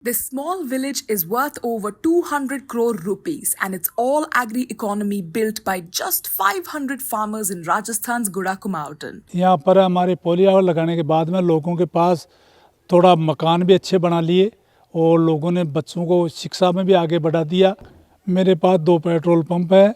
This small village is worth over 200 crore rupees and it's all agri-economy built by just 500 farmers in Rajasthan's Gurako mountain. यहाँ पर हमारे polio लगाने के बाद में लोगों के पास थोड़ा मकान भी अच्छे बना लिए और लोगों ने बच्चों को शिक्षा में भी आगे बढ़ा दिया। मेरे पास 2 पेट्रोल पंप है,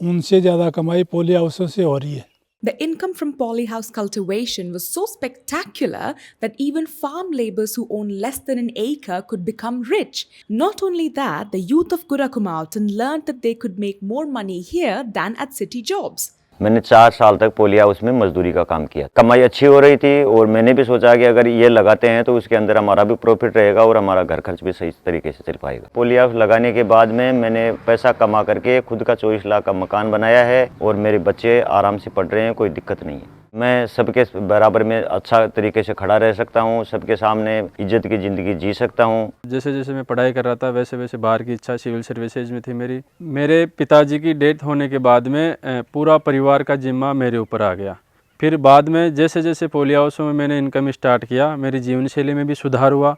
उनसे ज़्यादा कमाई पोलियो हाउसों से हो रही है। The income from polyhouse cultivation was so spectacular that even farm laborers who own less than an acre could become rich. Not only that, the youth of Gurako mountain learned that they could make more money here than at city jobs. मैंने 4 साल तक polio house में मजदूरी का काम किया। कमाई अच्छी हो रही थी और मैंने भी सोचा कि अगर ये लगाते हैं तो उसके अंदर हमारा भी प्रॉफिट रहेगा और हमारा घर खर्च भी सही तरीके से चल पाएगा। पोलियो हाउस लगाने के बाद में मैंने पैसा कमा करके खुद का 24 लाख का मकान बनाया है और मेरे बच्चे आराम से पढ़ रहे हैं, कोई दिक्कत नहीं है। मैं सबके बराबर में अच्छा तरीके से खड़ा रह सकता हूँ, सबके सामने इज्जत की ज़िंदगी जी सकता हूँ। जैसे जैसे मैं पढ़ाई कर रहा था वैसे वैसे बाहर की इच्छा सिविल सर्विसेज में थी मेरी। मेरे पिताजी की डेथ होने के बाद में पूरा परिवार का जिम्मा मेरे ऊपर आ गया। फिर बाद में जैसे जैसे पोलियो हाउसों में मैंने इनकम स्टार्ट किया, मेरी जीवन शैली में भी सुधार हुआ।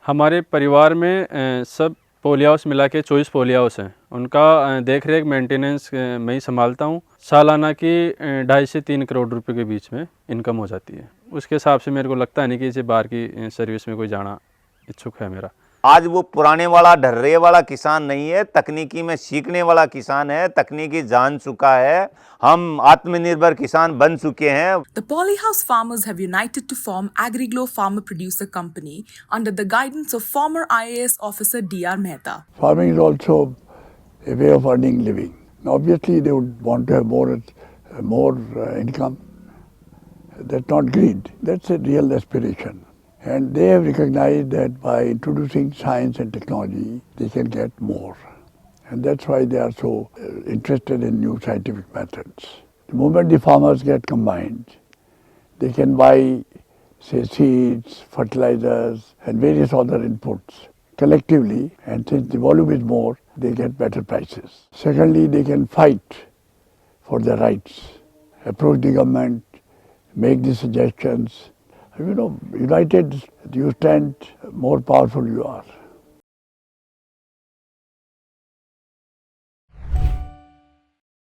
हमारे परिवार में सब पोलियो हाउस मिला के 24 पोलियो हाउस हैं, उनका देख रेख मेंटेनेंस मैं ही संभालता हूँ। सालाना की 2.5 से 3 करोड़ रुपए के बीच में इनकम हो जाती है। उसके हिसाब से मेरे को लगता नहीं कि इसे बाहर की सर्विस में कोई जाना इच्छुक है मेरा। आज वो पुराने वाला ढर्रे वाला किसान नहीं है, तकनीकी में सीखने वाला किसान है, तकनीकी जान चुका है। हम आत्मनिर्भर किसान बन चुके हैं। The polyhouse farmers have united to form AgriGlow Farmer Producer Company under the guidance of former IAS officer D.R. Mehta. Farming is also a way of earning living. Obviously, they would want to have more income. That's not greed. That's a real aspiration. And they have recognized that by introducing science and technology, they can get more. And that's why they are so interested in new scientific methods. The moment the farmers get combined, they can buy, say, seeds, fertilizers, and various other inputs collectively. And since the volume is more, they get better prices. Secondly, they can fight for their rights, approach the government, make the suggestions. You know, united, you stand, more powerful you are.